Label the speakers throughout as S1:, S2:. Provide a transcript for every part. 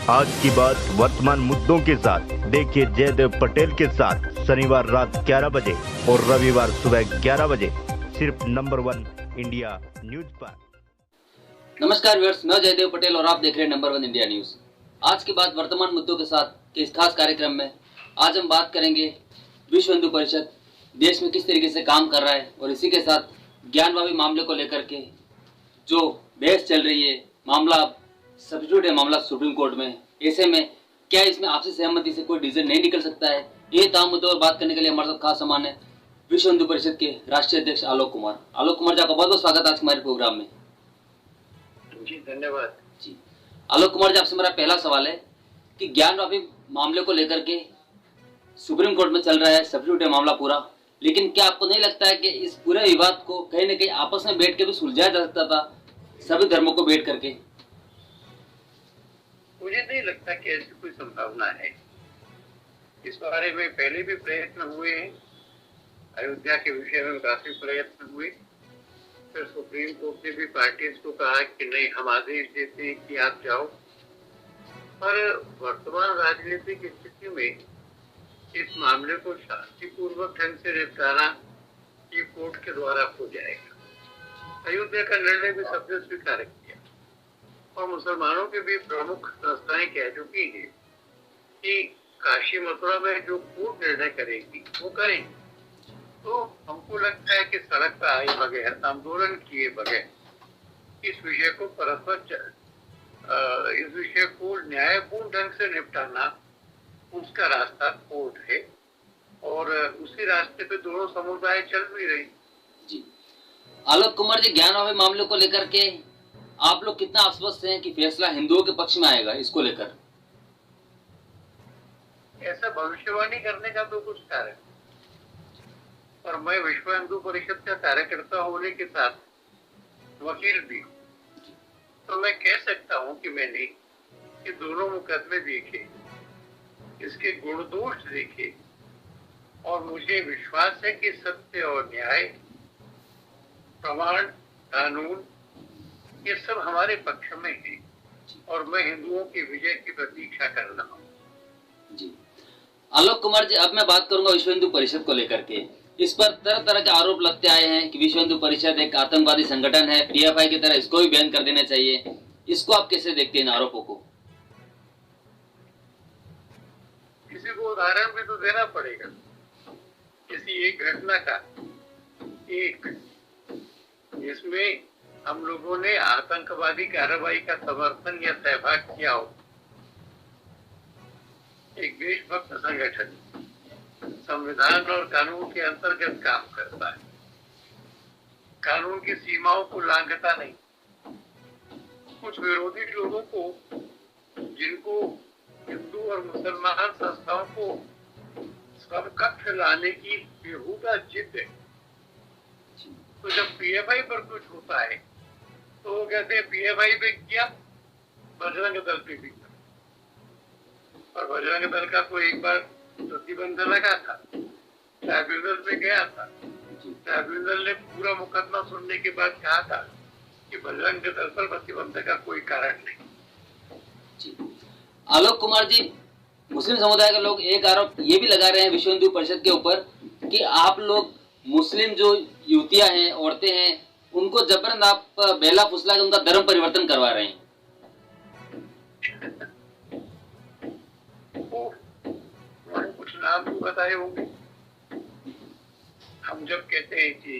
S1: आज की बात वर्तमान मुद्दों के साथ देखिए जयदेव पटेल के साथ शनिवार रात 11 बजे और रविवार सुबह 11 बजे सिर्फ नंबर 1 इंडिया न्यूज पर।
S2: नमस्कार व्यूअर्स, मैं जयदेव पटेल और आप देख रहे हैं नंबर 1 इंडिया न्यूज। आज की बात वर्तमान मुद्दों के साथ के इस खास कार्यक्रम में आज हम बात करेंगे विश्व हिंदू परिषद देश में किस तरीके से काम कर रहा है और इसी के साथ ज्ञानवापी मामले को लेकर के जो बहस चल रही है, मामला सब्स्टिट्यूट है, मामला सुप्रीम कोर्ट में। ऐसे में क्या इसमें आपसी सहमति से कोई डिसीजन नहीं निकल सकता है? ये तमाम मुद्दों पर बात करने के लिए हमारे साथ खास सामान है विश्व हिंदू परिषद के राष्ट्रीय अध्यक्ष आलोक कुमार। आलोक कुमार जी, आपका बहुत बहुत स्वागत है आज हमारे प्रोग्राम में।
S3: जी धन्यवाद
S2: जी आलोक कुमार जी, आपसे मेरा पहला सवाल है कि ज्ञानवापी मामले को लेकर के सुप्रीम कोर्ट में चल रहा है, सब्स्टिट्यूट है मामला पूरा, लेकिन क्या आपको नहीं लगता है कि इस पूरे विवाद को कहीं न कहीं आपस में बैठ के भी सुलझाया जा सकता था, सभी धर्मों को बैठ करके?
S3: मुझे नहीं लगता कि ऐसी कोई संभावना है। इस बारे में पहले भी प्रयत्न हुए हैं, अयोध्या के विषय में काफी प्रयत्न हुए, फिर सुप्रीम कोर्ट ने भी पार्टीज को कहा कि नहीं, हम आदेश देते हैं कि आप जाओ। पर वर्तमान राजनीतिक स्थिति में इस मामले को शांतिपूर्वक ढंग से निपटाना ये कोर्ट के द्वारा हो जाएगा। अयोध्या का निर्णय भी सबने स्वीकार किया और मुसलमानों के भी प्रमुख संस्थाएं कह चुकी हैं कि काशी मथुरा में जो कोर्ट निर्णय करेगी वो करेंगे। तो हमको लगता है कि सड़क पर आए बगैर, आंदोलन किए बगैर इस विषय को परस्पर इस विषय को न्यायपूर्ण ढंग से निपटाना उसका रास्ता कोर्ट है और उसी रास्ते पे दोनों समुदाय चल भी रही।
S2: जी आलोक कुमार जी, ज्ञानवापी मामले को लेकर के आप लोग कितना आश्वस्त हैं कि फैसला हिंदुओं के पक्ष में आएगा? इसको लेकर
S3: ऐसा भविष्यवाणी करने का तो कुछ कारण, पर मैं विश्व हिंदू परिषद का कार्यकर्ता होने के साथ वकील भी हूँ, तो मैं कह सकता हूँ कि मैंने ये दोनों मुकदमे देखे, इसके गुण दोष देखे और मुझे विश्वास है कि सत्य और न्याय, प्रमाण, कानून ये सब हमारे पक्ष में है और मैं हिंदुओं की विजय की प्रतीक्षा कर रहा हूँ।
S2: जी आलोक कुमार जी, अब मैं बात करूंगा विश्व हिंदू परिषद को लेकर के। इस पर तरह तरह के आरोप लगते आए हैं कि विश्व हिंदू परिषद एक आतंकवादी संगठन है, पीएफआई की तरह इसको भी बैन कर देना चाहिए। इसको आप कैसे देखते हैं इन आरोपों को?
S3: किसी को उदाहरण भी तो देना पड़ेगा, किसी एक घटना का, एक जिसमें हम लोगों ने आतंकवादी कार्रवाई का समर्थन या सहभाग किया हो। एक देशभक्त संगठन संविधान और कानून के अंतर्गत काम करता है, कानून की सीमाओं को लांघता नहीं। कुछ विरोधी लोगों को, जिनको हिंदू और मुसलमान संस्थाओं को समकक्ष लाने की बेहुदा जिद है, तो जब पीएफआई पर कुछ होता है तो वो कहते हैं पीएफआई पे किया, बजरंग दल पे भी किया। और बजरंग दल का कोई एक बार प्रतिबंध लगा था, ट्राइब्यूनल में गया था, ट्राइब्यूनल ने पूरा मुकदमा सुनने के बाद कहा था कि बजरंग दल पर प्रतिबंध का कोई कारण नहीं।
S2: आलोक कुमार जी, मुस्लिम समुदाय के लोग एक आरोप ये भी लगा रहे हैं विश्व हिंदू परिषद के ऊपर कि आप लोग मुस्लिम जो युवतियां हैं, औरतें हैं, उनको जबरन आप बेला फुसला के उनका धर्म परिवर्तन करवा रहे हैं।
S3: कुछ नाम भी बताए होंगे। हम जब कहते हैं कि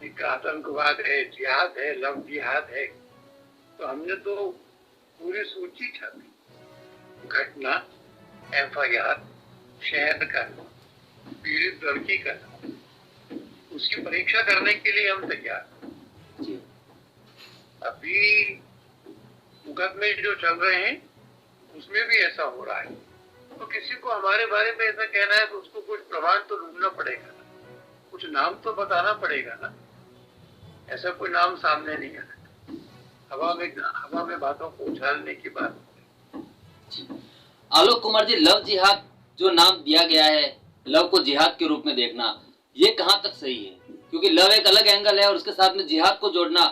S3: एक आतंकवाद है, जिहाद है, लव जिहाद है, तो हमने तो पूरी सूची छापी, घटना, एफआईआर, शहर का, पीड़ित लड़की का, उसकी परीक्षा करने के लिए हम तैयार। अभी मुकदमे जो चल रहे हैं उसमें भी ऐसा हो रहा है, तो किसी को हमारे बारे में ऐसा कहना है तो उसको कुछ प्रमाण तो ढूंढना पड़ेगा ना, कुछ नाम तो बताना पड़ेगा ना। ऐसा कोई नाम सामने नहीं आ सकता, हवा में बातों को उछालने की बात।
S2: आलोक कुमार जी, लव जिहाद जो नाम दिया गया है, लव को जिहाद के रूप में देखना, ये कहाँ तक सही है? क्योंकि लव एक अलग एंगल है और उसके साथ में जिहाद को जोड़ना।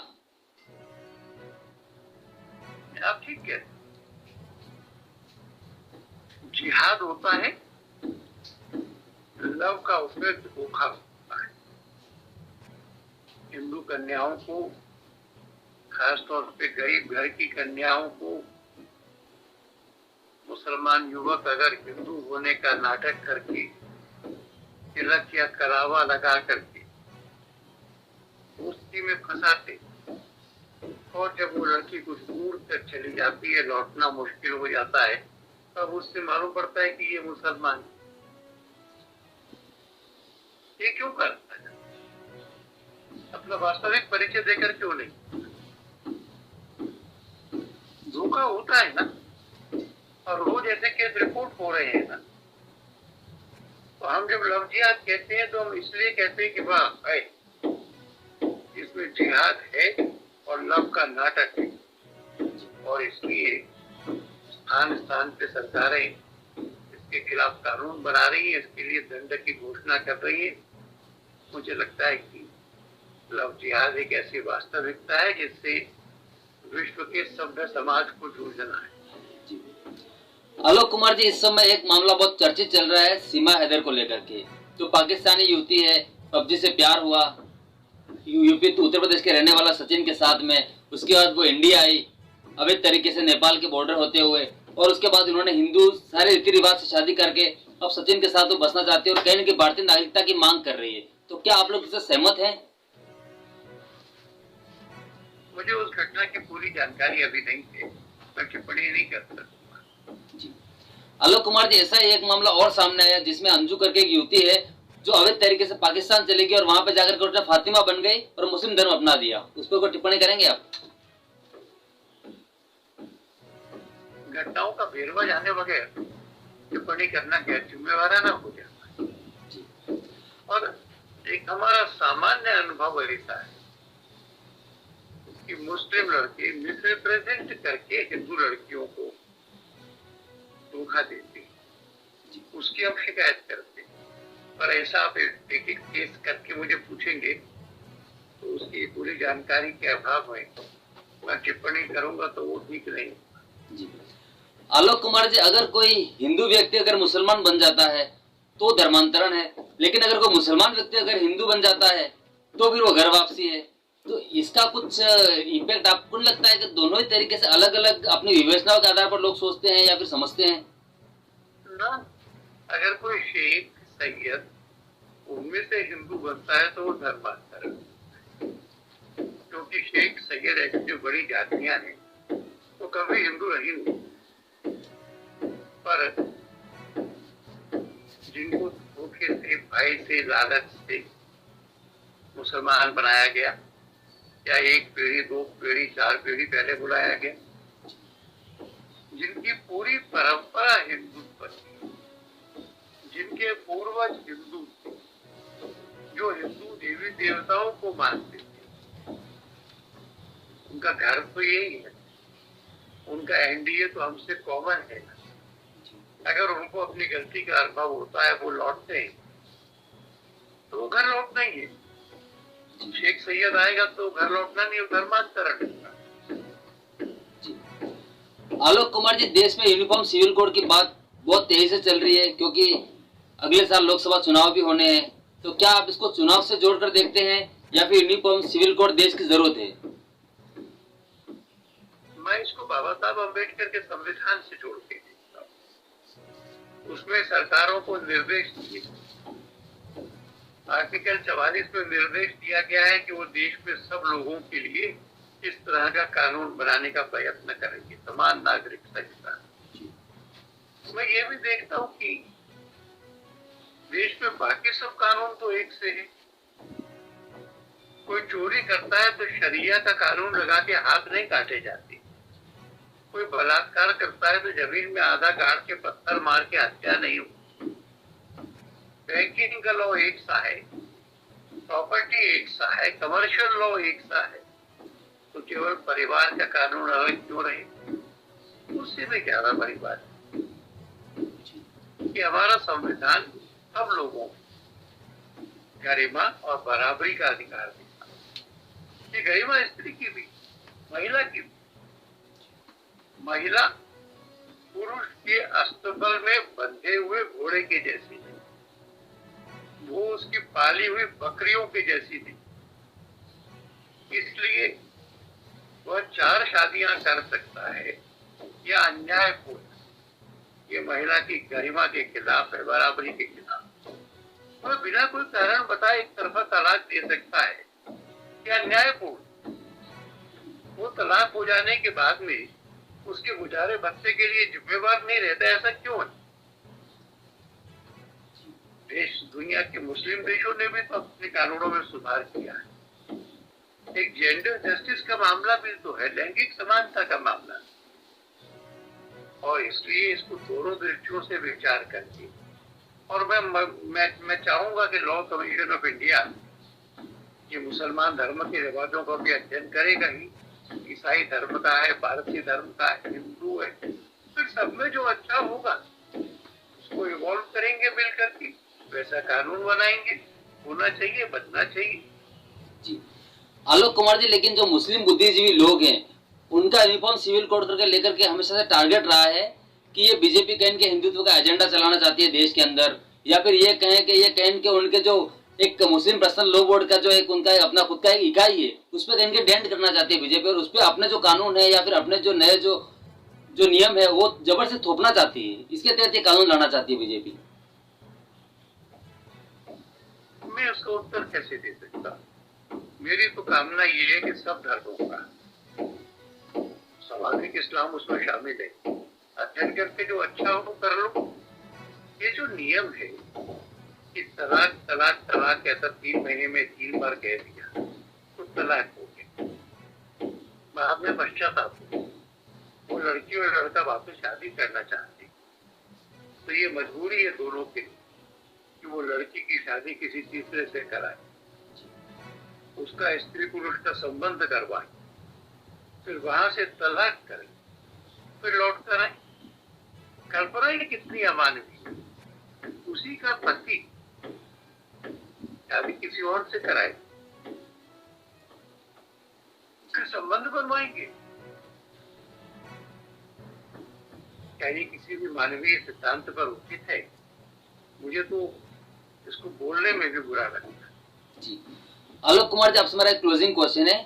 S3: ठीक है, जिहाद होता है, लव का उसमें धोखा होता है। हिंदू कन्याओं को, खासतौर पे गरीब घर की कन्याओं को, मुसलमान युवक अगर हिंदू होने का नाटक करके, तिलक या कलावा लगा करके दोस्ती में फंसाते, और जब वो लड़की कुछ दूर तक चली जाती है, लौटना मुश्किल हो जाता है, तब उससे मालूम पड़ता है कि ये मुसलमान, ये क्यों करता है? अपना वास्तविक परिचय देकर क्यों नहीं? धोखा होता है ना। और रोज ऐसे केस रिपोर्ट हो रहे हैं ना, तो हम जब लव जिहाद कहते हैं तो हम इसलिए कहते हैं कि वाह है, इसमें जिहाद है और लव का नाटक है, और इसलिए स्थान स्थान पे सरकारें इसके खिलाफ कानून बना रही है, इसके लिए दंड की घोषणा कर रही है। मुझे लगता है कि लव जिहाद एक ऐसी वास्तविकता है जिससे विश्व के सभ्य समाज को जूझना है।
S2: आलोक कुमार जी, इस समय एक मामला बहुत चर्चित चल रहा है सीमा हैदर को लेकर के। जो पाकिस्तानी युवती है, पबजी से प्यार हुआ, यूपी तो उत्तर प्रदेश के रहने वाला सचिन के साथ में, उसके बाद वो इंडिया आई अवैध तरीके से नेपाल के बॉर्डर होते हुए, और उसके बाद उन्होंने हिंदू सारे रीति रिवाज से शादी करके अब सचिन के साथ वो बसना चाहती है और कहीं न कहीं भारतीय नागरिकता की मांग कर रही है। तो क्या आप लोग इससे सहमत हैं?
S3: मुझे उस घटना की पूरी जानकारी अभी नहीं है, मैं टिप्पणी नहीं कर सकता।
S2: आलोक कुमार जी, ऐसा ही एक मामला और सामने आया जिसमें अंजू करके एक युवती है जो अवैध तरीके से पाकिस्तान चली गई और वहां पे जाकर उसने फातिमा बन गई और मुस्लिम धर्म अपना दिया। उस पर कोई टिप्पणी करेंगे आप?
S3: घटनाओं का बेरवा जाने बगैर टिप्पणी करना क्या जिम्मेवाराना हो जाता है। और एक हमारा सामान्य अनुभव ऐसा है कि मुस्लिम लड़के मिसरिप्रेजेंट करके हिंदू लड़कियों को धोखा देते, उसकी हम शिकायत करते। पर ऐसा आप एक एक केस करके मुझे पूछेंगे तो उसकी पूरी जानकारी के अभाव में मैं टिप्पणी करूंगा तो वो ठीक नहीं।
S2: जी आलोक कुमार जी, अगर कोई हिंदू व्यक्ति अगर मुसलमान बन जाता है तो धर्मांतरण है, लेकिन अगर कोई मुसलमान व्यक्ति अगर हिंदू बन जाता है तो फिर वो घर वापसी है, तो इसका कुछ इम्पैक्ट आपको नहीं लगता है कि दोनों ही तरीके से अलग अलग अपनी विवेचनाओं के आधार पर लोग सोचते हैं या फिर समझते हैं
S3: ना? अगर कोई शेख सैयद उनमें से हिंदू बनता है तो वो धर्मांतरण, क्योंकि शेख सैयद ऐसी जो बड़ी जातियां हैं तो कभी हिंदू रही नहीं, पर जिनको धोखे से, भय से, लालच से मुसलमान बनाया गया, या एक पीढ़ी, दो पीढ़ी, चार पीढ़ी पहले बुलाया गया, जिनकी पूरी परंपरा हिंदुत्व की, जिनके पूर्वज हिंदू थे, जो हिंदू देवी देवताओं को मानते थे, उनका घर तो यही है, उनका एनडीए तो हमसे कॉमन है। अगर उनको अपनी गलती का अनुभव होता है, वो लौटते हैं तो वो घर लौटना ही है। शेख सैयद आएगा तो घर लौटना नहीं, धर्मांतरण।
S2: आलोक कुमार जी, देश में यूनिफॉर्म सिविल कोड की बात बहुत तेजी से चल रही है क्योंकि अगले साल लोकसभा चुनाव भी होने हैं, तो क्या आप इसको चुनाव से जोड़कर देखते हैं या फिर यूनिफॉर्म सिविल कोड देश की जरूरत है?
S3: मैं इसको बाबा साहब अम्बेडकर के संविधान से जोड़ के देखता हूँ। उसमें सरकारों को निर्देश दिए, आर्टिकल 44 में निर्देश दिया गया है कि वो देश में सब लोगों के लिए इस तरह का कानून बनाने का प्रयत्न करेंगे, समान नागरिक संहिता। मैं ये भी देखता हूँ कि देश में बाकी सब कानून तो एक से है। कोई चोरी करता है तो शरिया का कानून लगा के हाथ नहीं काटे जाते, कोई बलात्कार करता है तो जमीन में आधा गाड़ के पत्थर मार के हत्या नहीं होती, बैंकिंग का लॉ एक सा है, प्रॉपर्टी एक सा है, कमर्शियल लॉ एक सा है, तो केवल परिवार का कानून अलग क्यों रहे? उससे भी ज्यादा बड़ी बात है कि हमारा संविधान सब लोगों गरिमा और बराबरी का अधिकार देता है। ये गरिमा स्त्री की भी, महिला की भी। महिला पुरुष के अस्तबल में बंधे हुए घोड़े के जैसी थी, वो उसकी पाली हुई बकरियों के जैसी थी। इसलिए वह 4 शादियां कर सकता है। यह अन्यायपूर्ण, ये महिला की गरिमा के खिलाफ है, बराबरी के खिलाफ। वह बिना कोई कारण बताए एक तरफा तलाक दे सकता है, यह अन्यायपूर्ण। वो तलाक हो जाने के बाद में उसके गुजारे बच्चे के लिए जिम्मेवार नहीं रहता, ऐसा क्यों है? देश, दुनिया के मुस्लिम देशों ने भी तो अपने कानूनों में सुधार किया है। एक जेंडर जस्टिस का मामला भी तो है, लैंगिक समानता का मामला, और इसलिए इसको दोनों दृष्टियों से विचार करके, और मैं चाहूंगा कि लॉ कमीशन ऑफ इंडिया ये मुसलमान धर्म के रिवाजों का भी अध्ययन करेगा ही। ईसाई धर्म का है, पारसी धर्म का है, हिंदू है, फिर सब में जो अच्छा होगा उसको इवॉल्व करेंगे मिल करके, वैसा कानून बनाएंगे। होना चाहिए, बनना चाहिए
S2: जी। आलोक कुमार जी, लेकिन जो मुस्लिम बुद्धिजीवी लोग हैं उनका यूनिफॉर्म सिविल कोड करके लेकर के हमेशा से टारगेट रहा है कि ये बीजेपी कहें के हिंदुत्व का एजेंडा चलाना चाहती है देश के अंदर, या फिर ये कहें कि उनके जो एक मुस्लिम पर्सनल लॉ बोर्ड का जो एक उनका अपना खुद का एक इकाई है उस पर कहें के डेंट करना चाहती है बीजेपी, और उस पर अपने जो कानून है या फिर अपने जो नए जो नियम है वो जबर से थोपना चाहती है। इसके तहत ये कानून लाना चाहती है बीजेपी।
S3: मैं उसका उत्तर कैसे दे सकता? मेरी तो कामना ये है कि सब धर्मों का स्वाभाविक इस्लाम उसमें शामिल है, अध्ययन करके जो अच्छा हो कर लो। ये जो नियम है कि तलाक तलाक तलाक ऐसा 3 महीने में 3 बार कह दिया तो तलाक हो गया, बाद में पश्चाताप हो, वो लड़की और लड़का वापस शादी करना चाहते, तो ये मजबूरी है दोनों की कि वो लड़की की शादी किसी तीसरे से कराए, उसका स्त्री पुरुष का संबंध करवाए, फिर वहां से तलाक करें, फिर लौट कर आए। कल्पना ही कितनी अमानवीय है। उसी का पति शादी किसी और से कराए, फिर संबंध बनवाएंगे। क्या ये किसी भी मानवीय सिद्धांत पर उचित है? मुझे तो इसको बोलने में भी बुरा लगता है।
S2: जी आलोक कुमार जी, आपसे मेरा एक क्लोजिंग क्वेश्चन है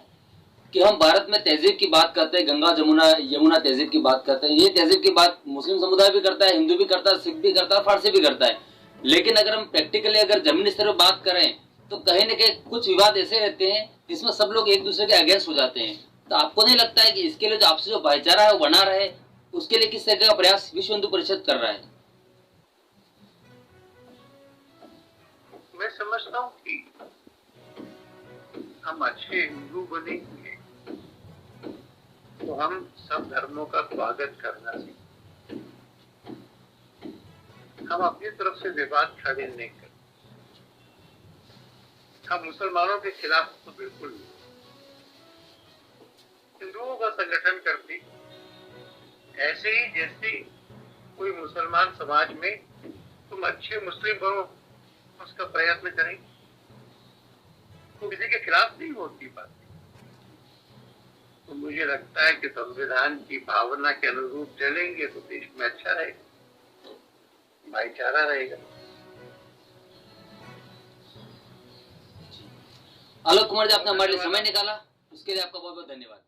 S2: कि हम भारत में तहजीब की बात करते हैं, गंगा जमुना यमुना तहजीब की बात करते हैं। ये तहजीब की बात मुस्लिम समुदाय भी करता है, हिंदू भी करता है, सिख भी करता है, फारसी भी करता है। लेकिन अगर हम प्रैक्टिकली अगर जमीनी स्तर पर बात करें तो कहीं न कहीं कुछ विवाद ऐसे रहते हैं जिसमें सब लोग एक दूसरे के अगेंस्ट हो जाते हैं। तो आपको नहीं लगता है कि इसके लिए जो आपसे जो भाईचारा है वो बना रहे, उसके लिए किस तरह का प्रयास विश्व हिंदू परिषद कर रहा है?
S3: मैं समझता हूँ कि हम अच्छे हिंदू बनेंगे तो हम सब धर्मों का स्वागत करना सीखें। हम अपनी तरफ से विवाद खड़े नहीं करते। हम मुसलमानों के खिलाफ तो बिल्कुल नहीं। हिंदुओं का संगठन करती ऐसे ही जैसे कोई मुसलमान समाज में तुम अच्छे मुस्लिम बनो उसका प्रयत्न करें, तो किसी के खिलाफ नहीं होती बात। तो मुझे लगता है कि संविधान की भावना के अनुरूप चलेंगे तो देश में अच्छा रहेगा, भाईचारा रहेगा।
S2: आलोक कुमार जी, आपने हमारे लिए समय निकाला, उसके लिए आपका बहुत बहुत धन्यवाद।